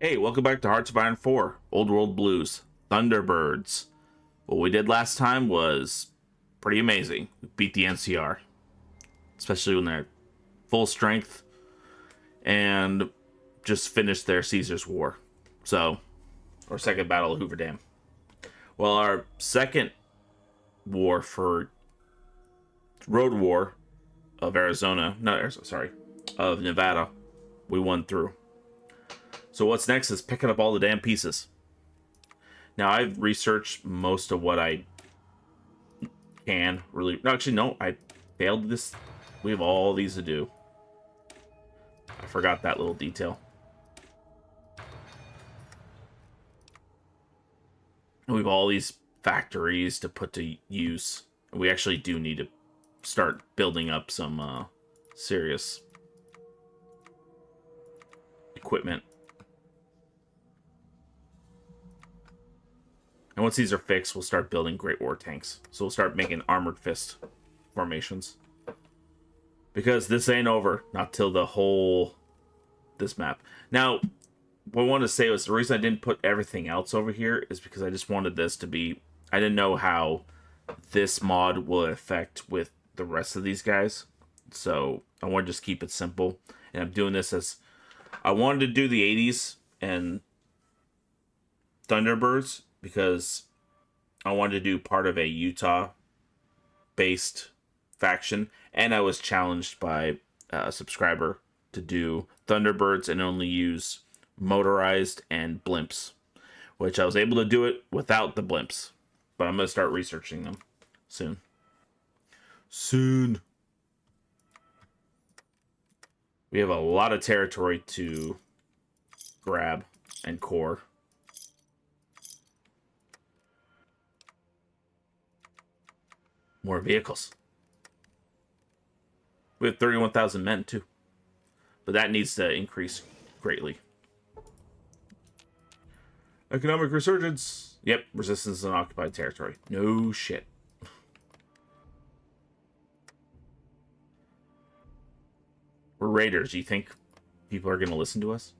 Hey, welcome back to Hearts of Iron 4, Old World Blues, Thunderbirds. What we did last time was pretty amazing. We beat the NCR, especially when they're full strength, and just finished their Caesar's War. So, or second battle of Hoover Dam. Well, our second war for Road War of Arizona, not Arizona, sorry, of Nevada, we won through. So what's next is picking up all the damn pieces. Now, I've researched most of what I can really. No, actually, no, I failed this. We have all these to do. I forgot that little detail. We have all these factories to put to use. We actually do need to start building up some serious equipment. And once these are fixed, we'll start building Great War tanks. So we'll start making armored fist formations. Because this ain't over, not till this map. Now, what I wanted to say was the reason I didn't put everything else over here is because I just wanted this to be, I didn't know how this mod will affect with the rest of these guys. So I want to just keep it simple. And I'm doing this as, I wanted to do the 80s and Thunderbirds because I wanted to do part of a Utah-based faction, and I was challenged by a subscriber to do Thunderbirds and only use motorized and blimps, which I was able to do it without the blimps, but I'm going to start researching them soon. We have a lot of territory to grab and core. More vehicles. We have 31,000 men, too. But that needs to increase greatly. Economic resurgence. Yep, resistance in occupied territory. No shit. We're raiders. Do you think people are going to listen to us?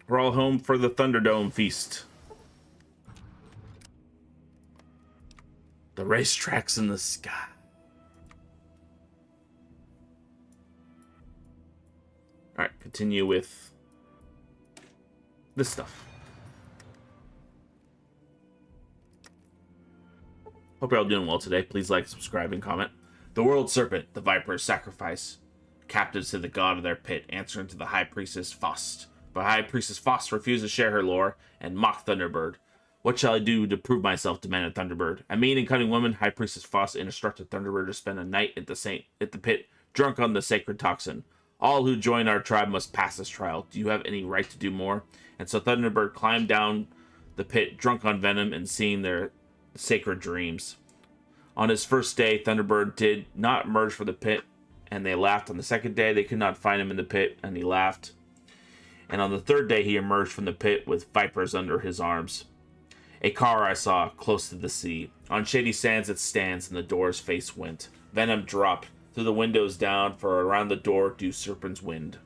We're all home for the Thunderdome feast. The racetracks in the sky. Alright, continue with this stuff. Hope you're all doing well today. Please like, subscribe, and comment. The World Serpent, the Viper's sacrifice. Captives to the god of their pit, answering to the High Priestess Faust. But High Priestess Faust refuses to share her lore and mock Thunderbird. What shall I do to prove myself? Demanded Thunderbird. A mean and cunning woman, High Priestess Faust instructed Thunderbird to spend a night at the pit, drunk on the sacred toxin. All who join our tribe must pass this trial. Do you have any right to do more? And so Thunderbird climbed down the pit, drunk on venom and seeing their sacred dreams. On his first day, Thunderbird did not emerge from the pit, and they laughed. On the second day, they could not find him in the pit, and he laughed. And on the third day, he emerged from the pit with vipers under his arms. A car I saw close to the sea. On shady sands it stands, and the door's face went. Venom dropped through the windows down, for around the door do serpents wind.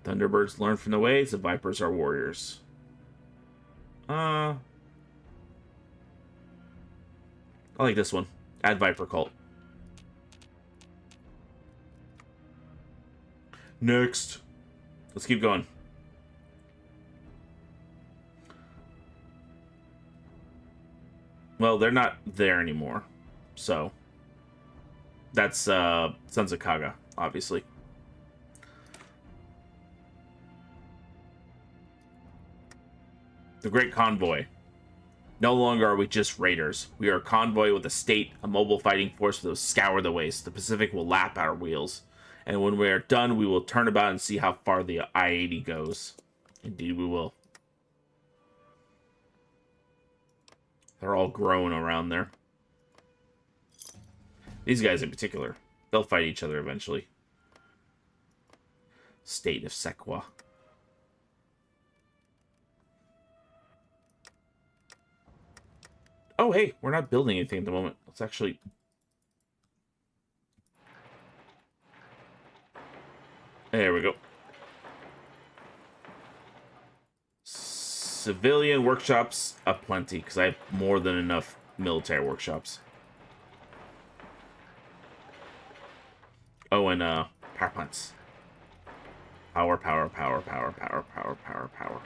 Thunderbirds learn from the ways of vipers are warriors. I like this one. Add Viper Cult. Next. Let's keep going. Well, they're not there anymore. So, that's Sons of Kaga, obviously. The Great Convoy. No longer are we just raiders. We are a convoy with a state, a mobile fighting force that will scour the waste. The Pacific will lap at our wheels. And when we are done, we will turn about and see how far the I-80 goes. Indeed, we will. They're all growing around there. These guys in particular. They'll fight each other eventually. State of Sequa. Oh, hey, we're not building anything at the moment. Let's actually... There we go. civilian workshops aplenty, because I have more than enough military workshops. Oh, and power plants. Power, power, power, power, power, power, power, power.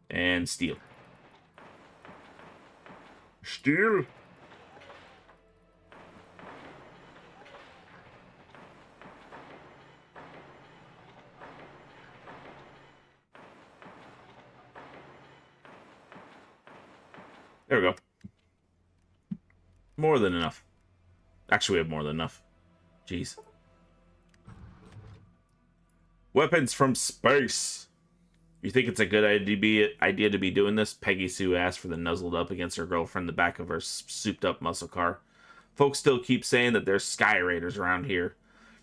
And steel. Steel. There we go. More than enough. Actually, we have more than enough. Jeez. Weapons from space. You think it's a good idea to be doing this? Peggy Sue asked for the nuzzled up against her girlfriend in the back of her souped-up muscle car. Folks still keep saying that there's sky raiders around here.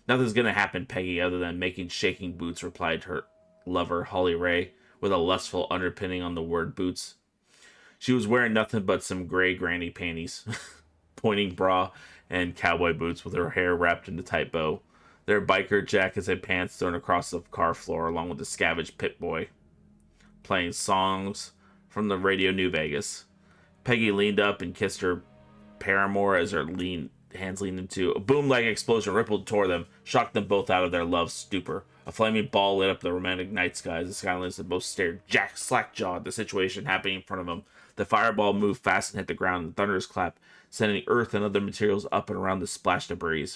Nothing's gonna happen, Peggy, other than making shaking boots, replied her lover, Holly Ray, with a lustful underpinning on the word boots. She was wearing nothing but some gray granny panties, pointing bra, and cowboy boots with her hair wrapped in a tight bow. Their biker jackets and pants thrown across the car floor, along with the scavenged pit boy, playing songs from the radio New Vegas. Peggy leaned up and kissed her paramour as her hands leaned into a boom-like explosion rippled toward them, shocked them both out of their love stupor. A flaming ball lit up the romantic night sky as the Skylanders and both stared slack-jawed at the situation happening in front of them. The fireball moved fast and hit the ground, and thunders clapped, sending earth and other materials up and around the splash debris.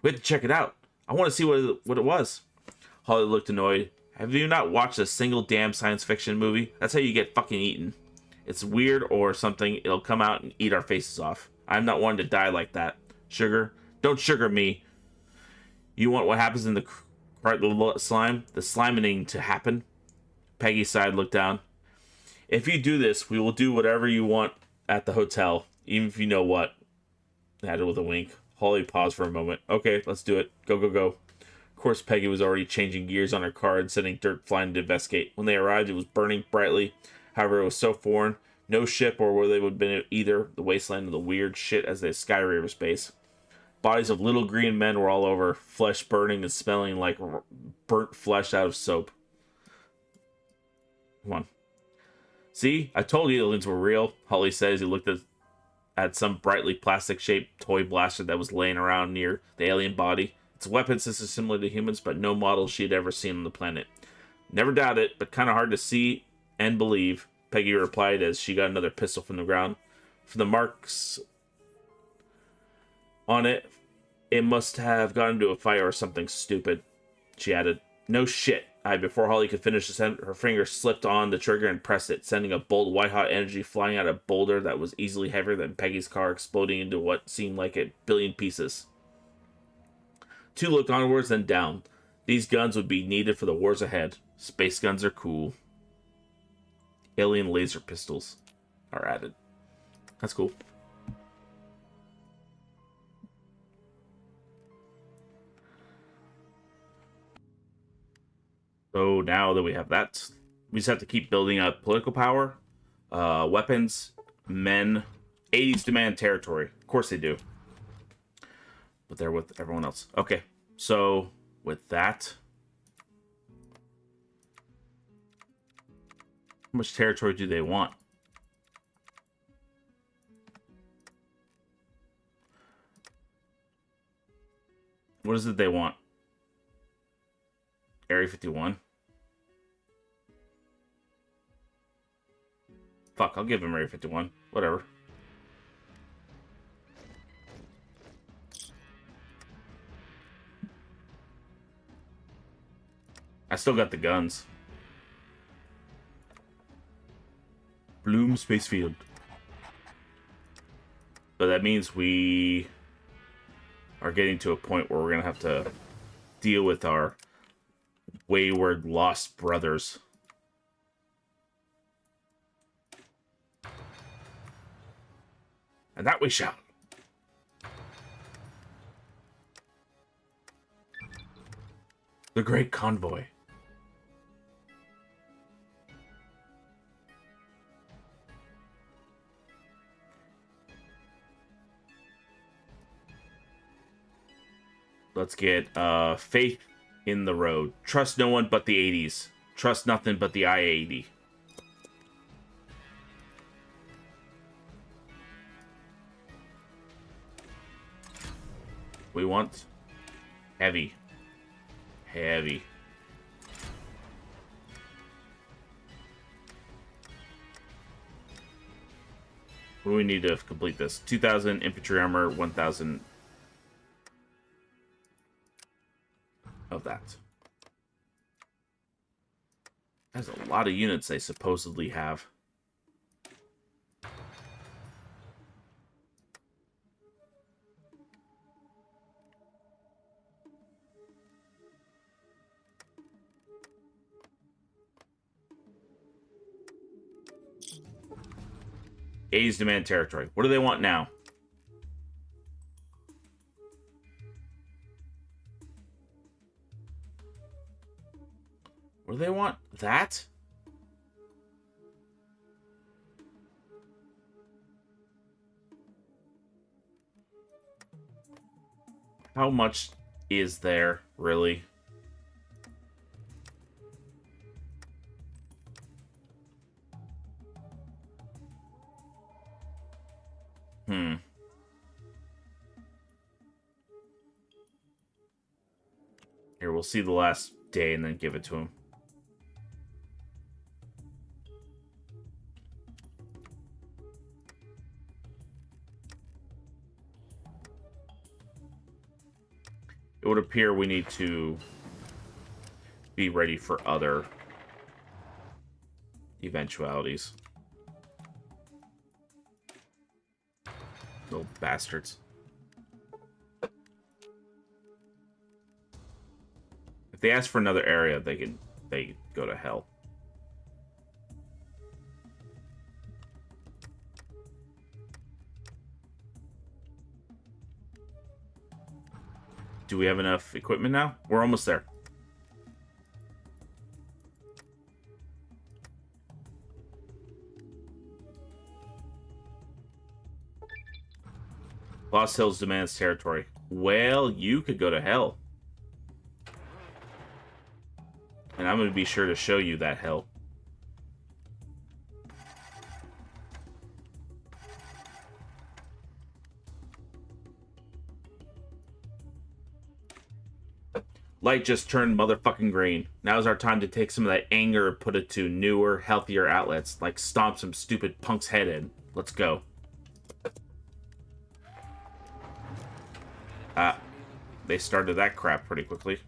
We have to check it out. I want to see what it was. Holly looked annoyed. Have you not watched a single damn science fiction movie? That's how you get fucking eaten. It's weird or something. It'll come out and eat our faces off. I'm not one to die like that. Sugar? Don't sugar me. You want what happens in the slime? The sliming to happen? Peggy sighed, looked down. If you do this, we will do whatever you want at the hotel, even if you know what. Added with a wink. Holly paused for a moment. Okay, let's do it. Go, go, go. Of course, Peggy was already changing gears on her car and sending dirt flying to investigate. When they arrived, it was burning brightly. However, it was so foreign. No ship or where they would have been either. The wasteland of the weird shit as the Sky River space. Bodies of little green men were all over, flesh burning and smelling like burnt flesh out of soap. Come on. See? I told you aliens were real, Holly said as he looked at some brightly plastic-shaped toy blaster that was laying around near the alien body. Its weapon system is similar to humans, but no models she had ever seen on the planet. Never doubt it, but kind of hard to see and believe, Peggy replied as she got another pistol from the ground. For the marks on it, it must have gone into a fire or something stupid, she added. No shit. Before Holly could finish, her finger slipped on the trigger and pressed it, sending a bolt of white-hot energy flying out of a boulder that was easily heavier than Peggy's car, exploding into what seemed like a billion pieces. Two looked onwards, then down. These guns would be needed for the wars ahead. Space guns are cool. Alien laser pistols are added. That's cool. So now that we have that, we just have to keep building up political power, weapons, men. 80s demand territory. Of course they do. But they're with everyone else. Okay, so with that, how much territory do they want? What is it they want? Area 51. Fuck, I'll give him Area 51. Whatever. I still got the guns. Bloom Space Field. So that means we are getting to a point where we're going to have to deal with our wayward lost brothers. And that we shall. The Great Convoy. Let's get faith in the road. Trust no one but the 80s. Trust nothing but the I-80. We want heavy. Heavy. What do we need to complete this? 2,000 infantry armor, 1,000 of that. That's a lot of units they supposedly have. Eighties demand territory. What do they want now? What do they want? That? How much is there, really? Here, we'll see the last day and then give it to him. It would appear we need to be ready for other eventualities. Little bastards. If they ask for another area, they go to hell. Do we have enough equipment now? We're almost there. Lost Hills demands territory. Well, you could go to hell. And I'm going to be sure to show you that hell. Light just turned motherfucking green. Now's our time to take some of that anger and put it to newer, healthier outlets. Like stomp some stupid punk's head in. Let's go. They started that crap pretty quickly.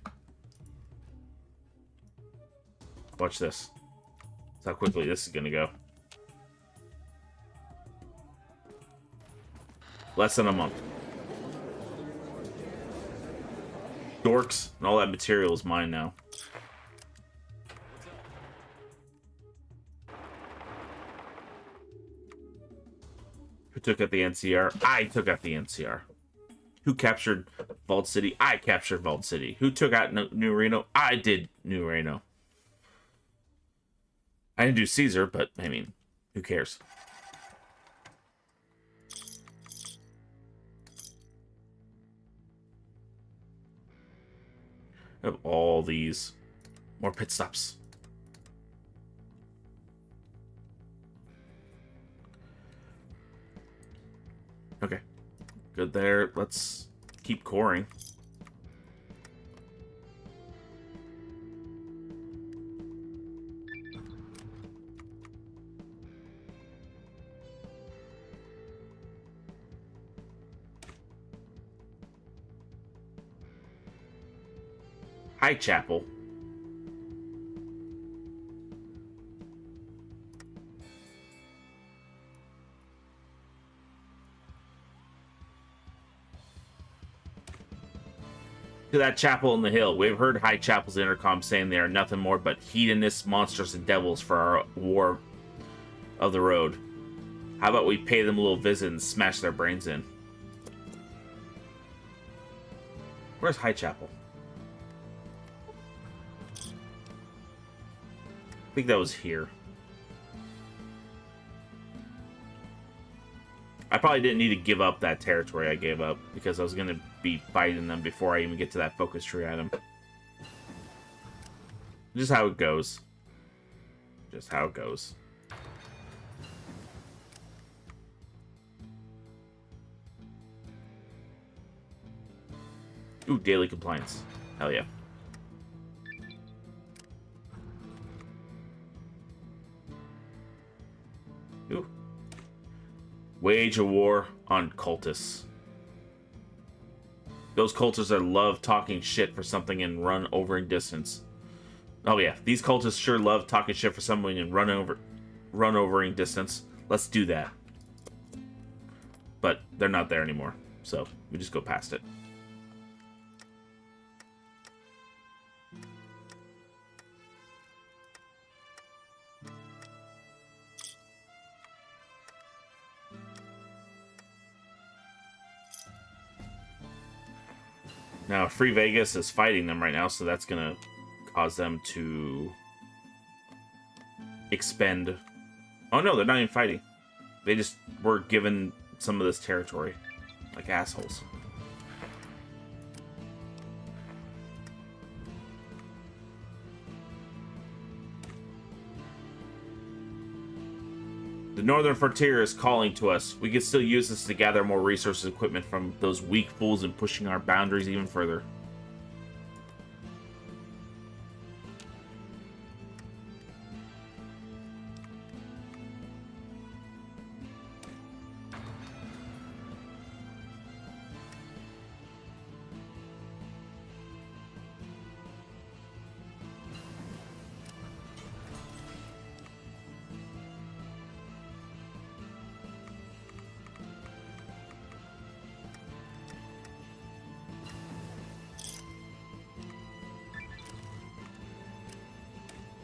Watch this. That's how quickly this is gonna go. Less than a month. Dorks, and all that material is mine now. Who took out the NCR? I took out the NCR. Who captured Vault City? I captured Vault City. Who took out New Reno? I did New Reno. I didn't do Caesar, but, I mean, who cares? I have all these. More pit stops. Okay. Good there. Let's keep coring. High Chapel. To that chapel in the hill. We've heard High Chapel's intercom saying they are nothing more but hedonists, monsters, and devils for our war of the road. How about we pay them a little visit and smash their brains in? Where's High Chapel? I think that was here. I probably didn't need to give up that territory I gave up because I was going to be fighting them before I even get to that focus tree item. Just how it goes. Just how it goes. Ooh, daily compliance. Hell yeah. Ooh. Wage a war on cultists. Those cultists that love talking shit for something and run over in distance. Oh yeah, these cultists sure love talking shit for someone and run over in distance. Let's do that. But they're not there anymore, so we just go past it. Now, Free Vegas is fighting them right now, so that's gonna cause them to expend. Oh no, they're not even fighting. They just were given some of this territory, like assholes. The Northern Frontier is calling to us. We can still use this to gather more resources and equipment from those weak fools and pushing our boundaries even further.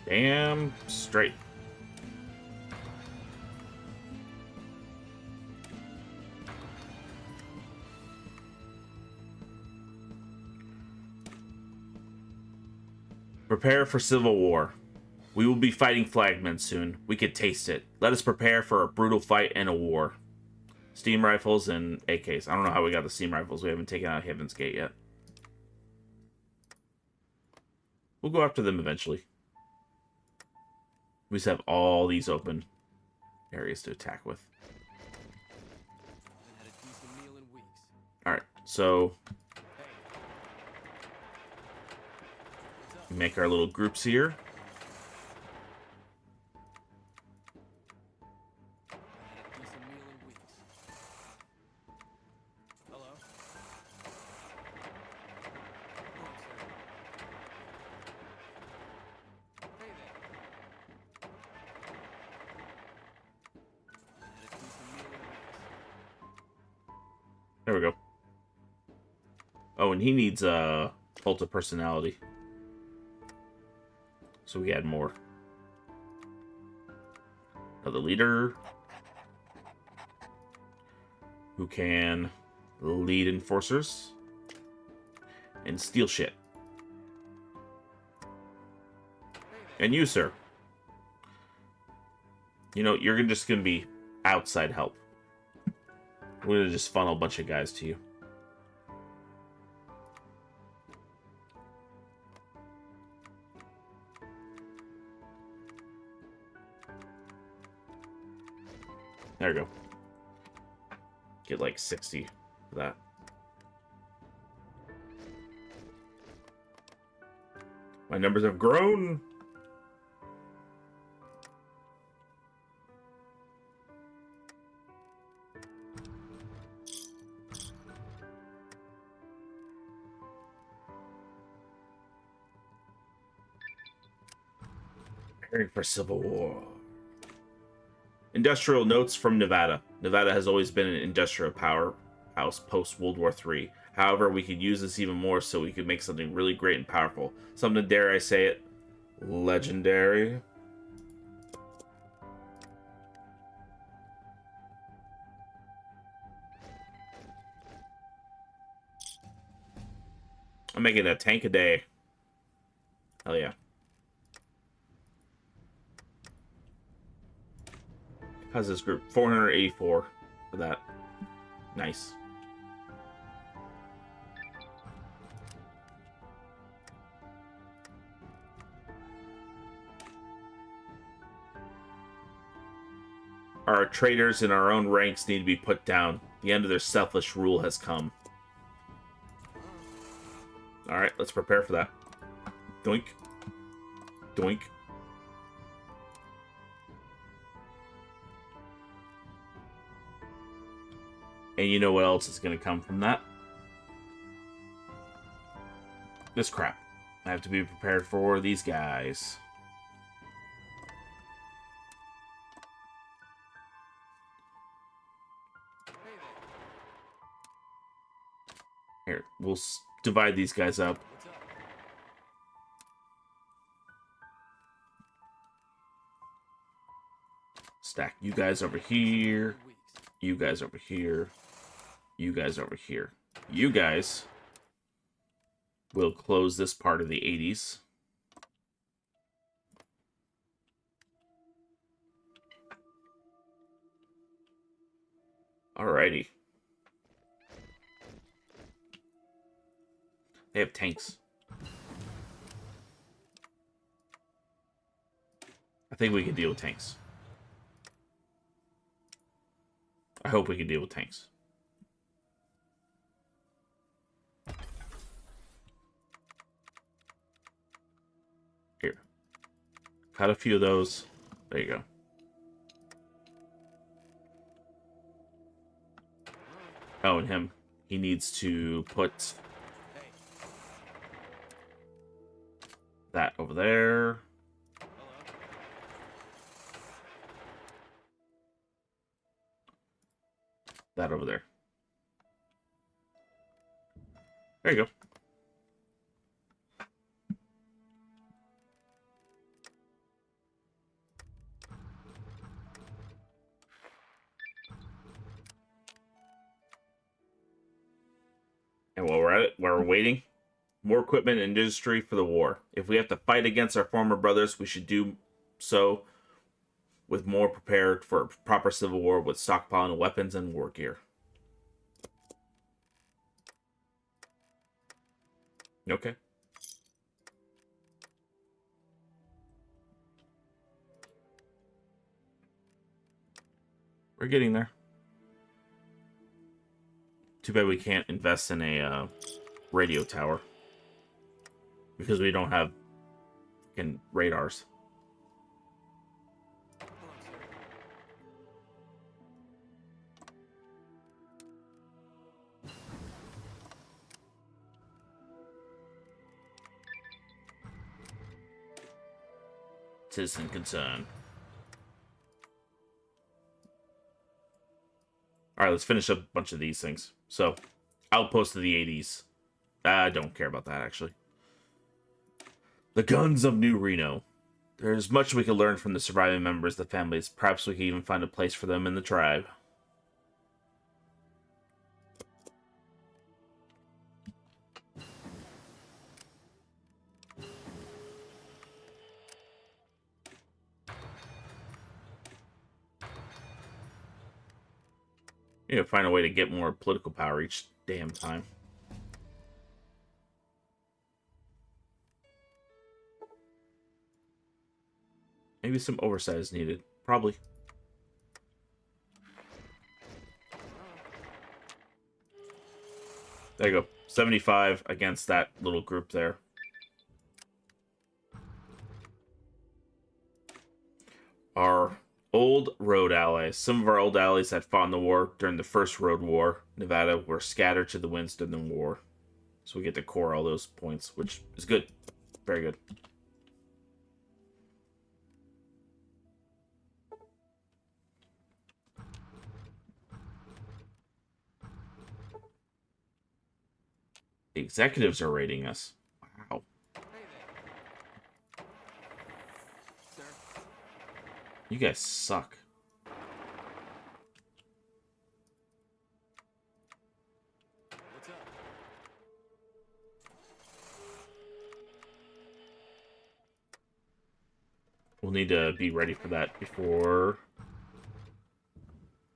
Damn straight. Prepare for civil war. We will be fighting flagmen soon. We could taste it. Let us prepare for a brutal fight and a war. Steam rifles and AKs. I don't know how we got the steam rifles. We haven't taken out Heaven's Gate yet. We'll go after them eventually. We just have all these open areas to attack with. Alright, so make our little groups here. There we go. Oh, and he needs a cult of personality. So we add more. Another leader who can lead enforcers and steal shit. And you, sir. You know, you're just gonna be outside help. We're gonna just funnel a bunch of guys to you. There we go. Get like 60 for that. My numbers have grown. Preparing for civil war. Industrial notes from Nevada. Nevada has always been an industrial powerhouse post World War III. However, we could use this even more so we could make something really great and powerful. Something, dare I say it, legendary. I'm making a tank a day. Hell yeah. How's this group? 484 for that. Nice. Our traitors in our own ranks need to be put down. The end of their selfish rule has come. Alright, let's prepare for that. Doink. Doink. And you know what else is going to come from that? This crap. I have to be prepared for these guys. Here, we'll divide these guys up. Stack you guys over here. You guys over here. You guys over here. You guys will close this part of the 80s. Alrighty. They have tanks. I think we can deal with tanks. I hope we can deal with tanks. Here. Cut a few of those. There you go. Oh, and him. He needs to put that over there. That over there. There you go. And while we're at it, while we're waiting, more equipment and industry for the war. If we have to fight against our former brothers, we should do so with more prepared for a proper civil war with stockpiling weapons and war gear. Okay. We're getting there. Too bad we can't invest in a radio tower. Because we don't have fucking radars. Citizen concern. Alright, let's finish up a bunch of these things. So, outpost of the 80s. I don't care about that, actually. The Guns of New Reno. There's much we can learn from the surviving members of the families. Perhaps we can even find a place for them in the tribe. You know, find a way to get more political power each damn time. Maybe some oversight is needed. Probably. There you go. 75 against that little group there. Our old road allies. Some of our old allies that fought in the war during the first Road War, Nevada, were scattered to the winds during the war. So we get to core all those points, which is good. Very good. The executives are rating us. Wow. You guys suck. We'll need to be ready for that before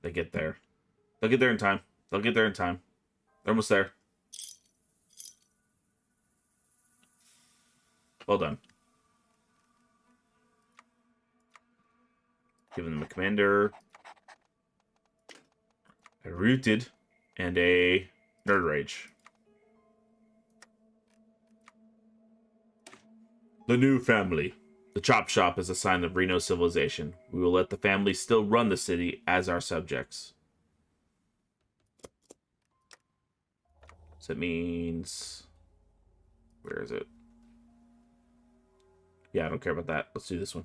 they get there. They'll get there in time. They'll get there in time. They're almost there. Well done. Giving them a commander. a Rooted, and a Nerd Rage. The new family. The chop shop is a sign of Reno civilization. We will let the family still run the city as our subjects. So it means... Where is it? Yeah, I don't care about that. Let's do this one.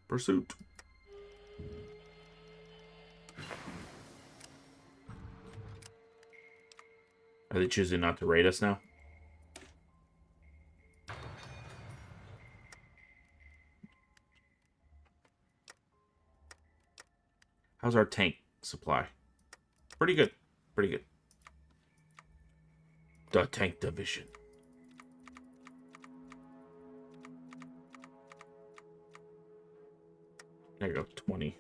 Pursuit. Are they choosing not to raid us now? How's our tank supply? Pretty good. Pretty good. The tank division. There you go, 20.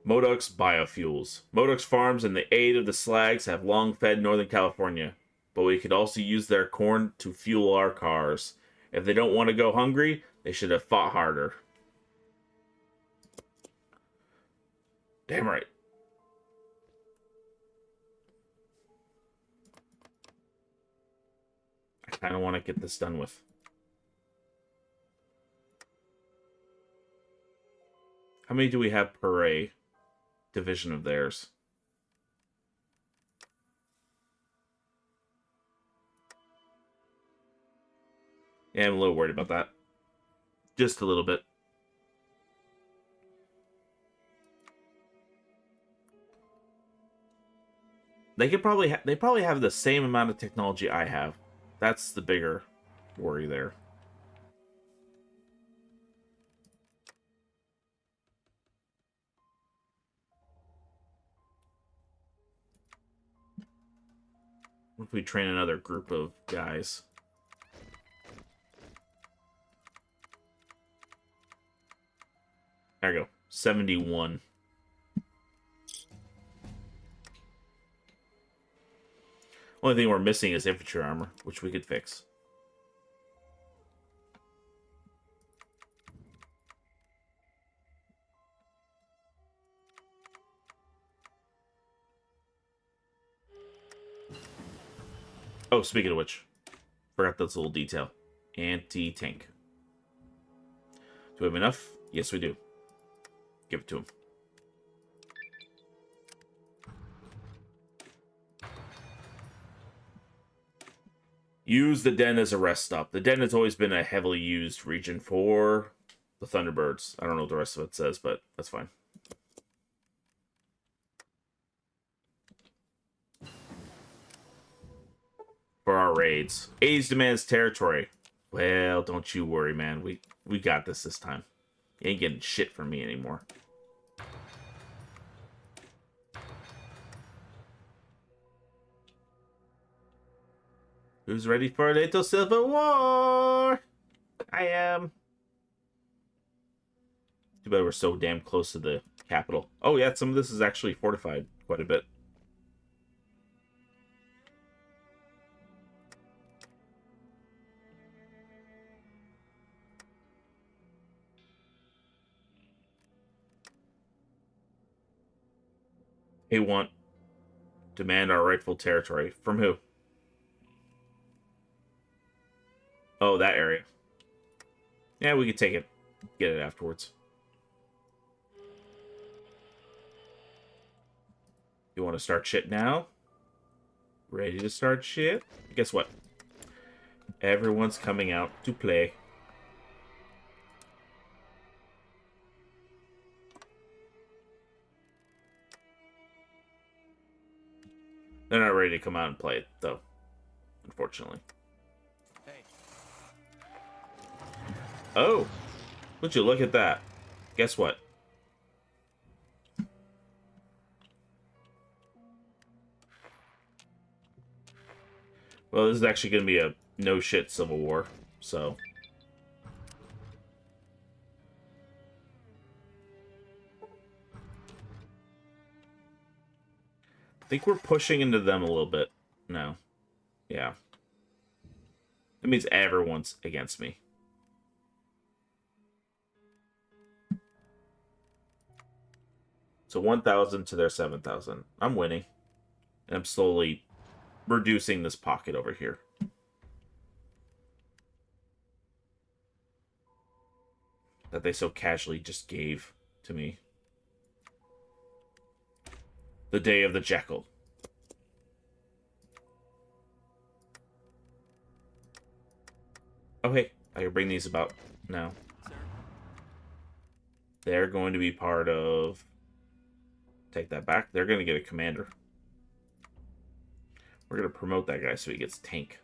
Modux Biofuels. Modux farms and the aid of the slags have long fed Northern California, but we could also use their corn to fuel our cars. If they don't want to go hungry, they should have fought harder. Damn right. I kind of want to get this done with. How many do we have per division of theirs? Yeah, I'm a little worried about that. Just a little bit. They probably have the same amount of technology I have. That's the bigger worry there. What if we train another group of guys? There we go. 71. Only thing we're missing is infantry armor, which we could fix. Oh, speaking of which, forgot this little detail. Anti-tank. Do we have enough? Yes, we do. Give it to him. Use the den as a rest stop. The den has always been a heavily used region for the Thunderbirds. I don't know what the rest of it says, but that's fine. For our raids. Eighties demands territory. Well, don't you worry, man. We got this time. You ain't getting shit from me anymore. Who's ready for a little civil war? I am. Too bad we're so damn close to the capital. Oh yeah, some of this is actually fortified quite a bit. They want demand our rightful territory. From who? Oh, that area. Yeah, we could take it. Get it afterwards. You want to start shit now? Ready to start shit? Guess what? Everyone's coming out to play. They're not ready to come out and play it, though. Unfortunately. Hey. Oh! Would you look at that? Guess what? Well, this is actually going to be a no-shit civil war, so... I think we're pushing into them a little bit. No. Yeah. That means everyone's against me. So 1,000 to their 7,000. I'm winning. And I'm slowly reducing this pocket over here. That they so casually just gave to me. The day of the jackal. Oh, hey. I can bring these about now. They're going to be part of... Take that back. They're going to get a commander. We're going to promote that guy so he gets tank.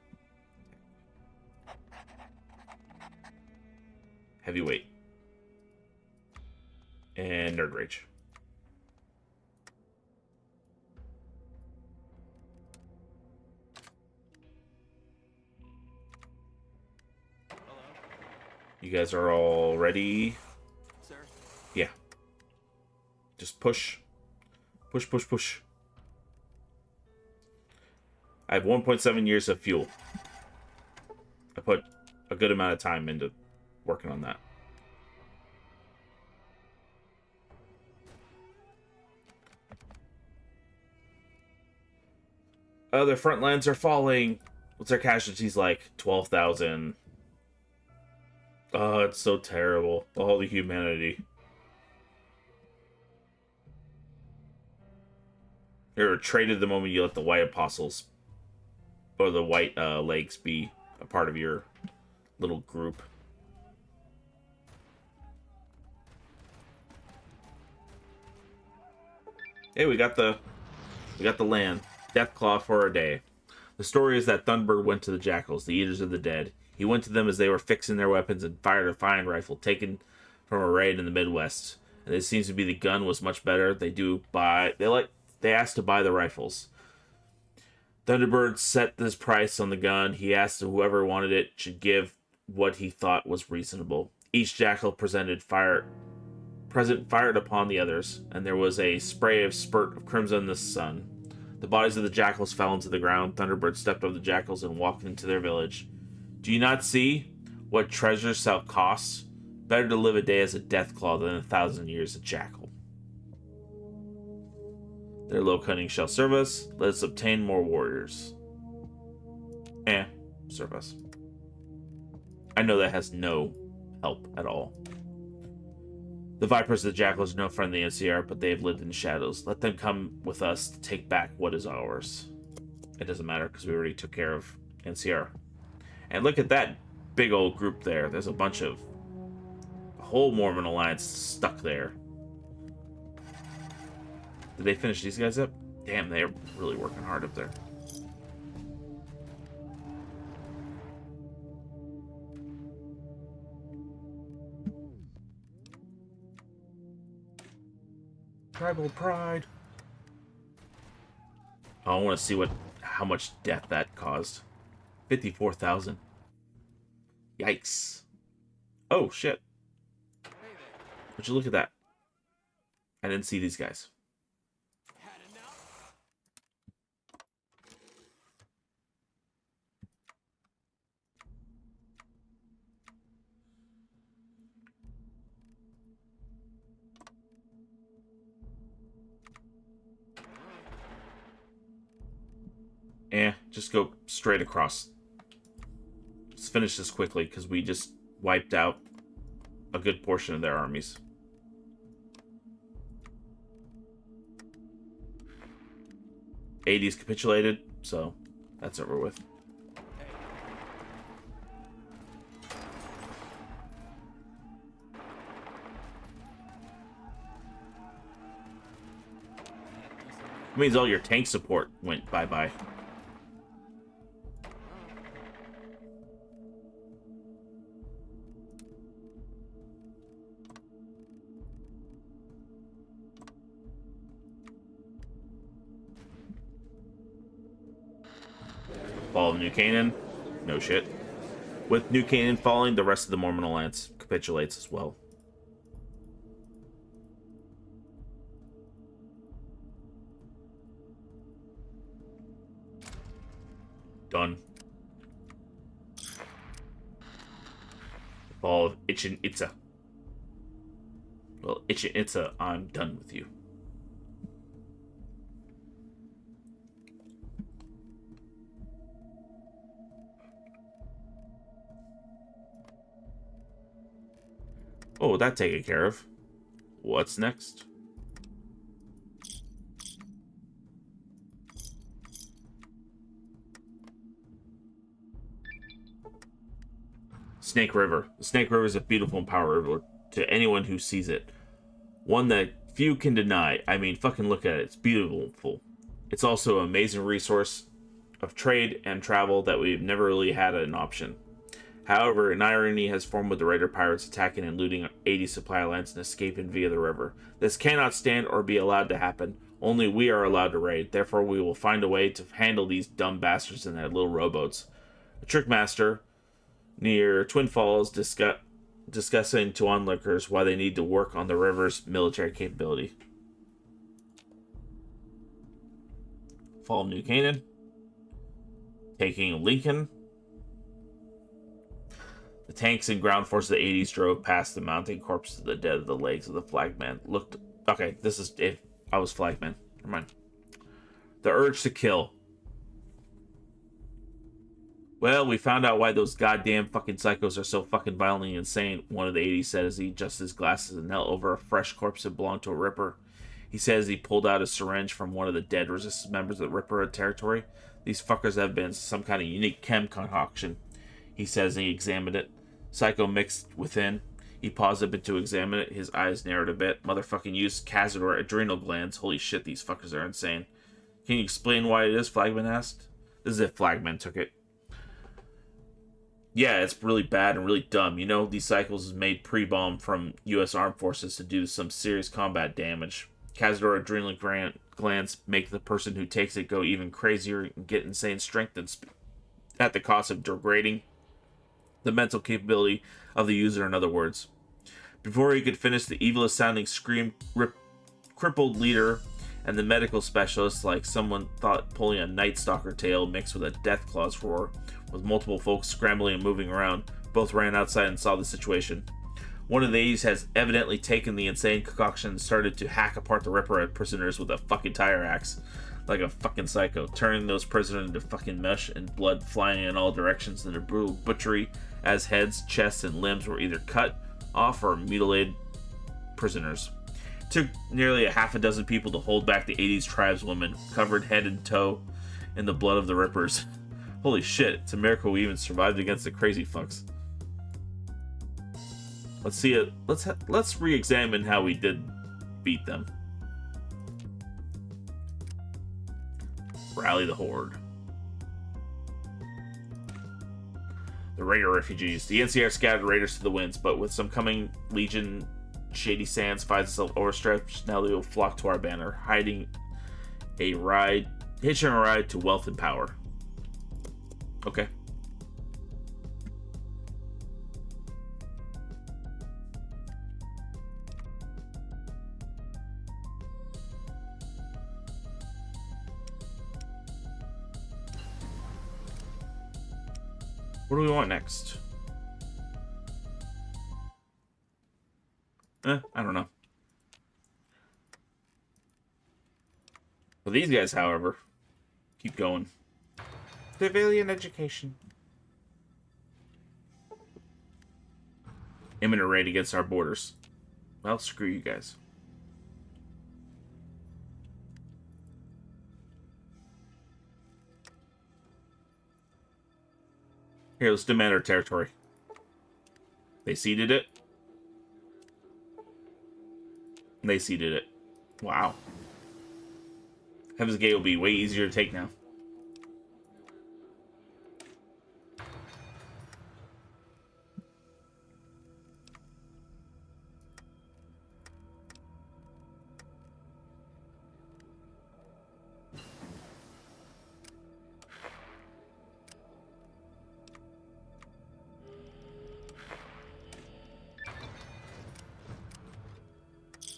Heavyweight. And Nerd Rage. You guys are all ready? Sir? Yeah. Just push. Push, push, push. I have 1.7 years of fuel. I put a good amount of time into working on that. Their front lines are falling. What's their casualties like? 12,000. Oh, it's so terrible. All the humanity. You're traded the moment you let the white apostles or the white legs be a part of your little group. Hey, we got the land. Deathclaw for a day. The story is that Thunderbird went to the jackals, the eaters of the dead. He went to them as they were fixing their weapons and fired a fine rifle taken from a raid in the Midwest. And it seems to be the gun was much better. They asked to buy the rifles. Thunderbird set this price on the gun. He asked whoever wanted it should give what he thought was reasonable. Each jackal fired upon the others, and there was a spurt of crimson in the sun. The bodies of the jackals fell into the ground. Thunderbird stepped over the jackals and walked into their village. Do you not see what treasures shall cost? Better to live a day as a Deathclaw than 1,000 years a jackal. Their low cunning shall serve us. Let us obtain more warriors. Serve us. I know that has no help at all. The Vipers of the Jackals are no friend of the NCR, but they have lived in the shadows. Let them come with us to take back what is ours. It doesn't matter, because we already took care of NCR. And look at that big old group there. There's a bunch of... a whole Mormon alliance stuck there. Did they finish these guys up? Damn, they're really working hard up there. Tribal pride. Oh, I want to see how much death that caused. 54,000. Yikes. Oh, shit. Would you look at that? I didn't see these guys. Just go straight across. Let's finish this quickly, because we just wiped out a good portion of their armies. Eighties capitulated, so that's over with. It means all your tank support went bye-bye. Fall of New Canaan? No shit. With New Canaan falling, the rest of the Mormon Alliance capitulates as well. Done. Fall of Itchin Itza. Well, Itchin Itza, I'm done with you. Oh, that taken care of. What's next? Snake River. The Snake River is a beautiful and powerful river to anyone who sees it. One that few can deny. I mean, fucking look at it. It's beautiful. It's also an amazing resource of trade and travel that we've never really had an option. However, an irony has formed with the raider pirates attacking and looting 80 supply lines and escaping via the river. This cannot stand or be allowed to happen. Only we are allowed to raid. Therefore, we will find a way to handle these dumb bastards in their little rowboats. A trickmaster near Twin Falls discussing to onlookers why they need to work on the river's military capability. Fall of New Canaan. Taking Lincoln. The tanks and ground force of the 80s drove past the mounting corpses of the dead of the legs of the flagman. Looked... Okay, this is... If I was flagman. Never mind. The urge to kill. Well, we found out why those goddamn fucking psychos are so fucking violently insane, one of the 80s said as he adjusted his glasses and knelt over a fresh corpse that belonged to a Ripper. He says he pulled out a syringe from one of the dead resistance members of the Ripper territory. These fuckers have been some kind of unique chem concoction. He says he examined it. Psycho mixed within. He paused a bit to examine it. His eyes narrowed a bit. Motherfucking used Cazador adrenal glands. Holy shit, these fuckers are insane. Can you explain why it is? Flagman asked. This is if Flagman took it. Yeah, it's really bad and really dumb. You know, these cycles is made pre-bomb from U.S. Armed Forces to do some serious combat damage. Cazador adrenal glands make the person who takes it go even crazier and get insane strength and at the cost of degrading the mental capability of the user, in other words. Before he could finish, the evilest sounding scream crippled leader and the medical specialist, like someone thought pulling a Night Stalker tail mixed with a Deathclaw's roar, with multiple folks scrambling and moving around, both ran outside and saw the situation. One of these has evidently taken the insane concoction and started to hack apart the Ripper prisoners with a fucking tire axe. Like a fucking psycho, turning those prisoners into fucking mush and blood flying in all directions in a brutal butchery as heads, chests, and limbs were either cut off or mutilated prisoners. It took nearly a half a dozen people to hold back the 80s tribeswoman, covered head and toe in the blood of the Rippers. Holy shit, it's a miracle we even survived against the crazy fucks. Let's see it. Let's re-examine how we did beat them. Rally the Horde. The Raider refugees. The NCR scattered raiders to the winds, but with some coming Legion, Shady Sands finds itself overstretched. Now they will flock to our banner, hitching a ride to wealth and power. Okay. What do we want next? I don't know. For these guys, however, keep going. Civilian education. Imminent raid against our borders. Well, screw you guys. Here, let's demand our territory. They ceded it. They ceded it. Wow. Heaven's Gate will be way easier to take now.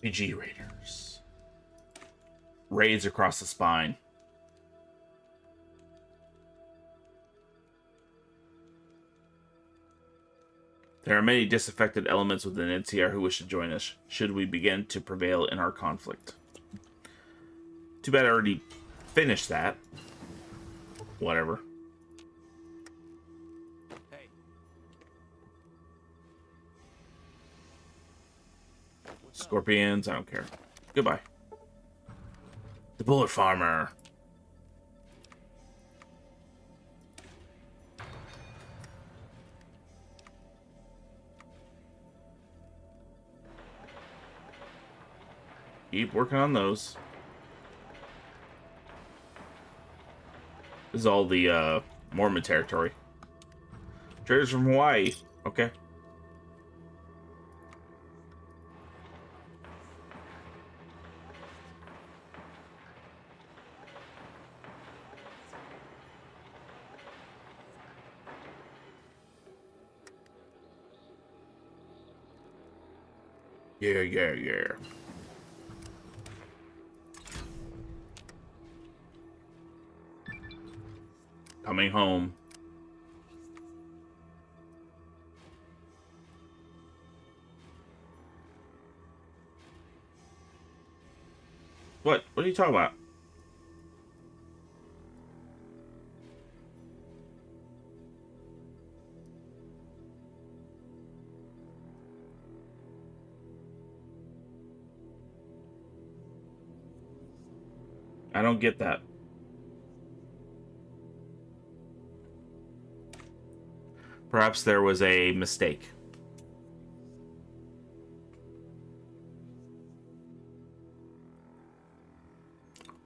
PG Raiders. Raids across the spine. There are many disaffected elements within NCR who wish to join us, should we begin to prevail in our conflict. Too bad I already finished that. Whatever. Hey. Scorpions, I don't care. Goodbye. The Bullet Farmer. Keep working on those. This is all the Mormon territory. Traders from Hawaii. Okay. Yeah. Coming home. What? What are you talking about? I don't get that. Perhaps there was a mistake.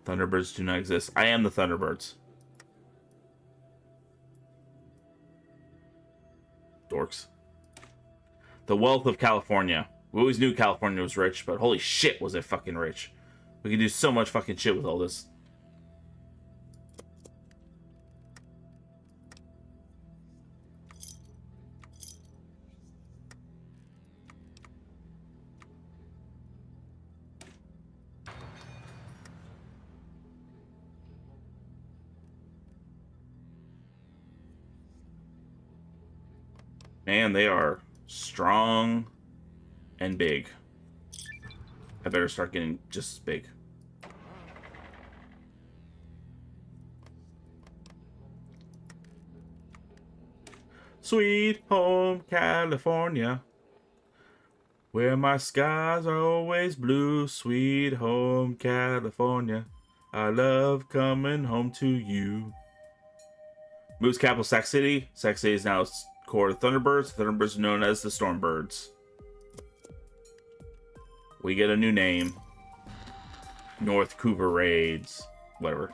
Thunderbirds do not exist. I am the Thunderbirds. Dorks. The wealth of California. We always knew California was rich, but holy shit was it fucking rich. We can do so much fucking shit with all this. Man, they are strong and big. I better start getting just as big. Sweet home California, where my skies are always blue. Sweet home California, I love coming home to you. Moose capital Sac-City. Sac-City is now core of Thunderbirds. Thunderbirds are known as the Stormbirds. We get a new name. North Cougar Raids. Whatever.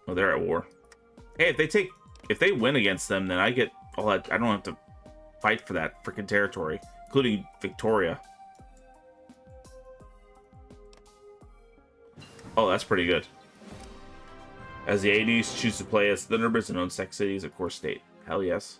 Oh, they're at war. Hey, if they win against them, then I get all that. I don't have to fight for that freaking territory, including Victoria. Oh, that's pretty good. As the 80s choose to play as Thunderbirds and own Sac-City as a core state. Hell yes.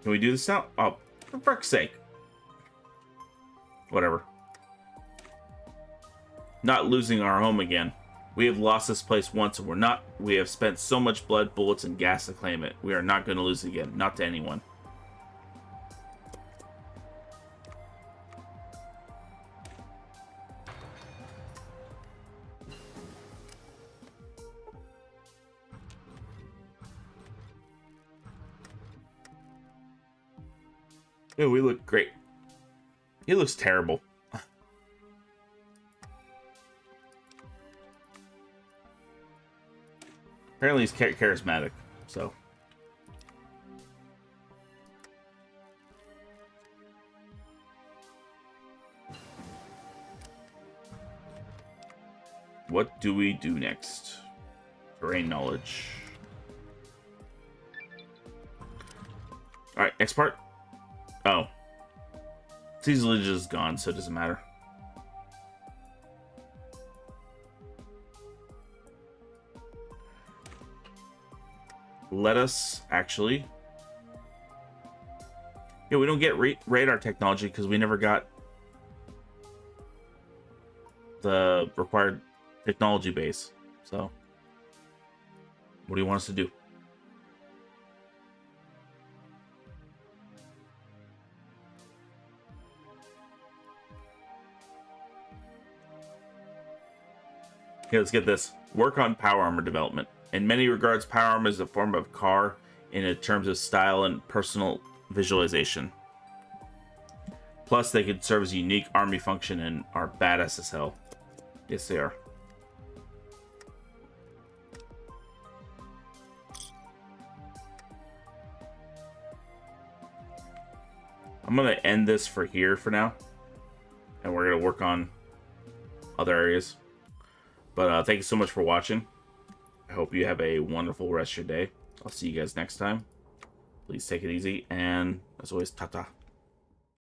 Can we do this now? Oh, for frick's sake. Whatever. Not losing our home again. We have lost this place once, and we have spent so much blood, bullets, and gas to claim it. We are not going to lose it again. Not to anyone. Yeah, we look great. He looks terrible. Apparently he's charismatic, so. What do we do next? Terrain knowledge. Alright, next part. Oh. Caesar's Village is gone, so it doesn't matter. Let us actually Yeah, we don't get radar technology because we never got the required technology base. So, what do you want us to do? Okay, let's get this. Work on power armor development. In many regards, power armor is a form of car in terms of style and personal visualization. Plus, they could serve as a unique army function and are badass as hell. Yes, they are. I'm going to end this for here for now. And we're going to work on other areas. But thank you so much for watching. I hope you have a wonderful rest of your day. I'll see you guys next time. Please take it easy. And as always, ta-ta.